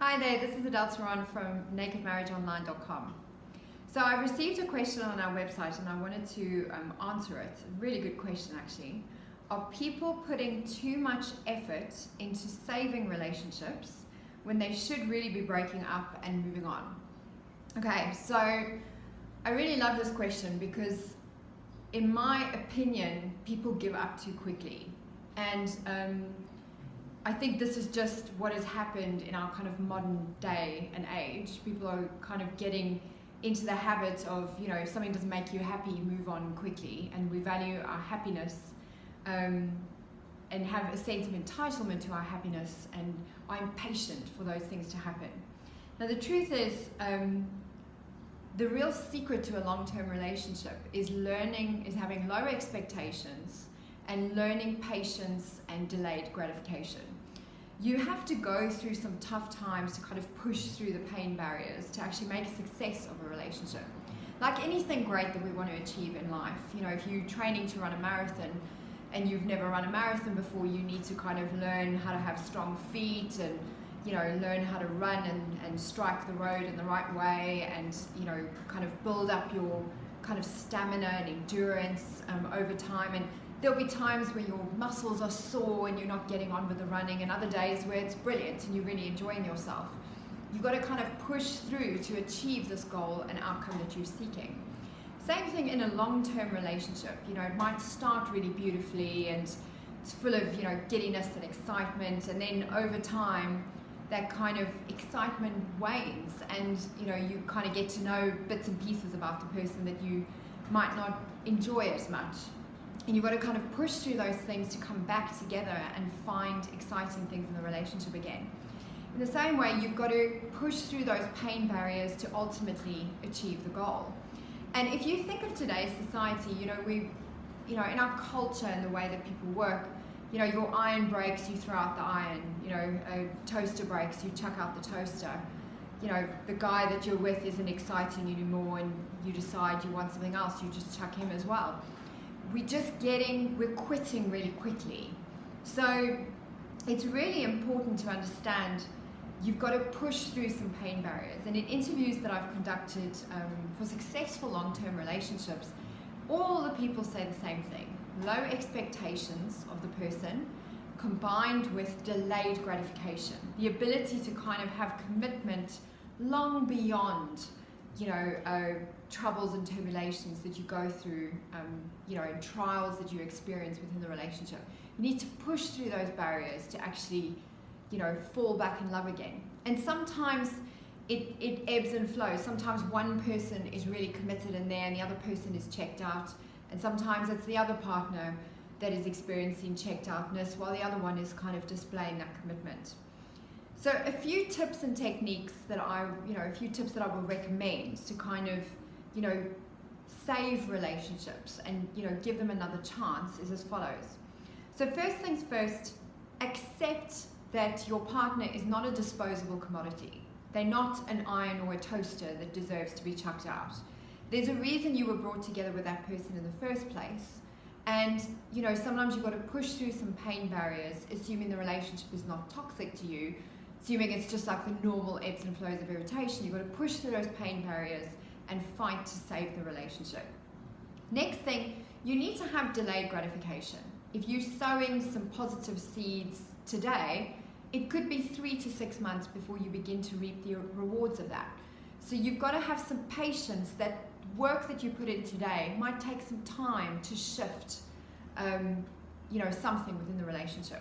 Hi there, this is Adele from Naked.Online.com. So I received a question on our website and I wanted to answer it. A really good question actually. Are people putting too much effort into saving relationships when they should really be breaking up and moving on? Okay, so I really love this question because in my opinion, people give up too quickly. And I think this is just what has happened in our kind of modern day and age. People are kind of getting into the habit of, if something doesn't make you happy, move on quickly. And we value our happiness and have a sense of entitlement to our happiness and are impatient for those things to happen. Now the truth is, the real secret to a long-term relationship is having lower expectations and learning patience and delayed gratification. You have to go through some tough times to kind of push through the pain barriers to actually make a success of a relationship. Like anything great that we want to achieve in life, if you're training to run a marathon and you've never run a marathon before, you need to kind of learn how to have strong feet and learn how to run and strike the road in the right way and kind of build up your kind of stamina and endurance over time. And there'll be times where your muscles are sore and you're not getting on with the running, and other days where it's brilliant and you're really enjoying yourself. You've got to kind of push through to achieve this goal and outcome that you're seeking. Same thing in a long-term relationship. It might start really beautifully and it's full of giddiness and excitement, and then over time that kind of excitement wanes and you kind of get to know bits and pieces about the person that you might not enjoy as much. And you've got to kind of push through those things to come back together and find exciting things in the relationship again. In the same way, you've got to push through those pain barriers to ultimately achieve the goal. And if you think of today's society, we, in our culture and the way that people work, your iron breaks, you throw out the iron. A toaster breaks, you chuck out the toaster. The guy that you're with isn't exciting anymore and you decide you want something else, you just chuck him as well. We're quitting really quickly. So it's really important to understand you've got to push through some pain barriers. And in interviews that I've conducted for successful long-term relationships, all the people say the same thing. Low expectations of the person combined with delayed gratification. The ability to kind of have commitment long beyond troubles and tribulations that you go through, and trials that you experience within the relationship. You need to push through those barriers to actually, fall back in love again. And sometimes it ebbs and flows. Sometimes one person is really committed in there and the other person is checked out. And sometimes it's the other partner that is experiencing checked outness while the other one is kind of displaying that commitment. So a few tips and techniques that I will recommend to kind of, save relationships and, give them another chance is as follows. So first things first, accept that your partner is not a disposable commodity. They're not an iron or a toaster that deserves to be chucked out. There's a reason you were brought together with that person in the first place. And, sometimes you've got to push through some pain barriers, assuming the relationship is not toxic to you, assuming it's just like the normal ebbs and flows of irritation. You've got to push through those pain barriers and fight to save the relationship. Next thing, you need to have delayed gratification. If you're sowing some positive seeds today, it could be 3 to 6 months before you begin to reap the rewards of that. So you've got to have some patience. That work that you put in today might take some time to shift something within the relationship.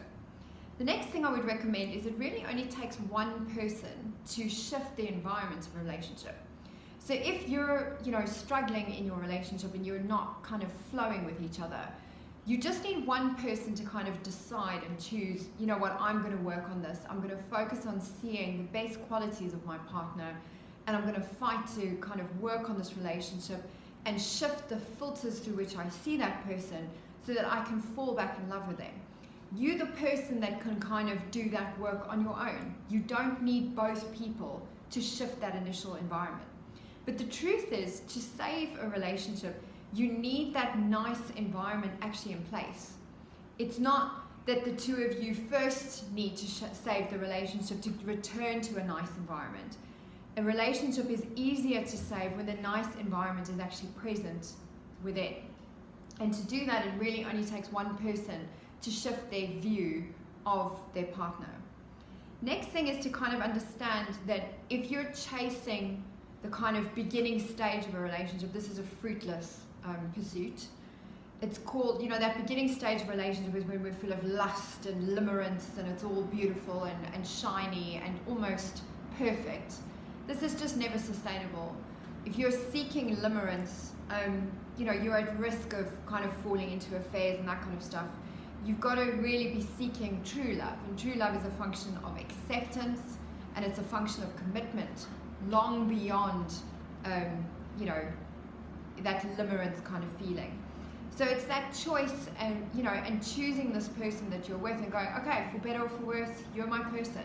The next thing I would recommend is it really only takes one person to shift the environment of a relationship. So if you're struggling in your relationship and you're not kind of flowing with each other, you just need one person to kind of decide and choose, I'm going to work on this. I'm going to focus on seeing the best qualities of my partner, and I'm going to fight to kind of work on this relationship and shift the filters through which I see that person so that I can fall back in love with them. You're the person that can kind of do that work on your own. You don't need both people to shift that initial environment. But the truth is, to save a relationship, you need that nice environment actually in place. It's not that the two of you first need to save the relationship to return to a nice environment. A relationship is easier to save when the nice environment is actually present within. And to do that, it really only takes one person to shift their view of their partner. Next thing is to kind of understand that if you're chasing the kind of beginning stage of a relationship, this is a fruitless pursuit. It's called, that beginning stage of a relationship is when we're full of lust and limerence and it's all beautiful and shiny and almost perfect. This is just never sustainable. If you're seeking limerence, you're at risk of kind of falling into affairs and that kind of stuff. You've got to really be seeking true love. And true love is a function of acceptance and it's a function of commitment long beyond, that limerence kind of feeling. So it's that choice and choosing this person that you're with and going, okay, for better or for worse, you're my person.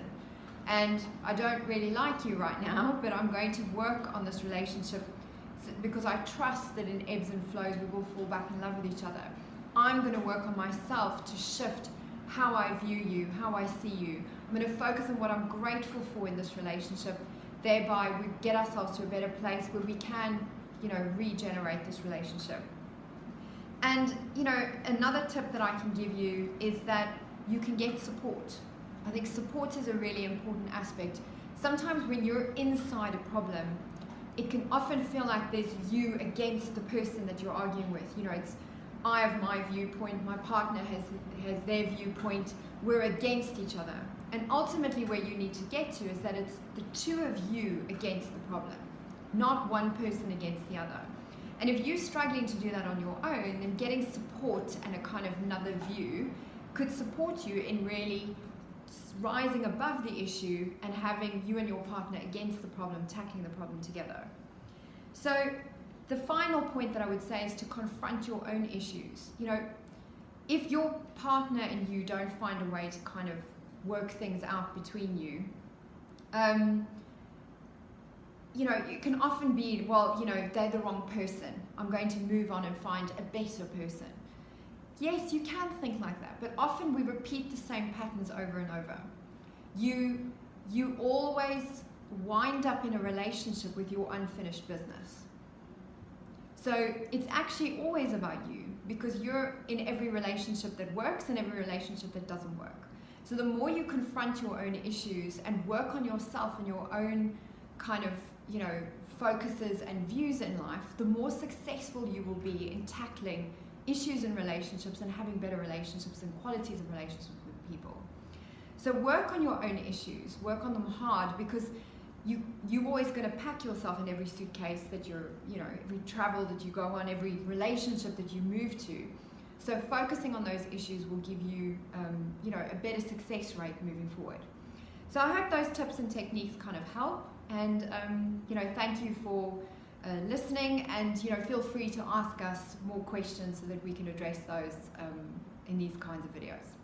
And I don't really like you right now, but I'm going to work on this relationship because I trust that in ebbs and flows we will fall back in love with each other. I'm going to work on myself to shift how I view you, how I see you. I'm going to focus on what I'm grateful for in this relationship. Thereby we get ourselves to a better place where we can, regenerate this relationship. And, another tip that I can give you is that you can get support. I think support is a really important aspect. Sometimes when you're inside a problem, it can often feel like there's you against the person that you're arguing with. It's I have my viewpoint, my partner has their viewpoint, we're against each other. And ultimately where you need to get to is that it's the two of you against the problem, not one person against the other. And if you're struggling to do that on your own, then getting support and a kind of another view could support you in really rising above the issue and having you and your partner against the problem, tackling the problem together. So the final point that I would say is to confront your own issues. If your partner and you don't find a way to kind of work things out between you, you can often be, they're the wrong person. I'm going to move on and find a better person. Yes, you can think like that, but often we repeat the same patterns over and over. You always wind up in a relationship with your unfinished business. So it's actually always about you because you're in every relationship that works and every relationship that doesn't work. So the more you confront your own issues and work on yourself and your own kind of, focuses and views in life, the more successful you will be in tackling issues in relationships and having better relationships and qualities of relationships with people. So work on your own issues, work on them hard because you're always going to pack yourself in every suitcase that every travel that you go on, every relationship that you move to. So focusing on those issues will give you, a better success rate moving forward. So I hope those tips and techniques kind of help. And, thank you for listening. And, feel free to ask us more questions so that we can address those in these kinds of videos.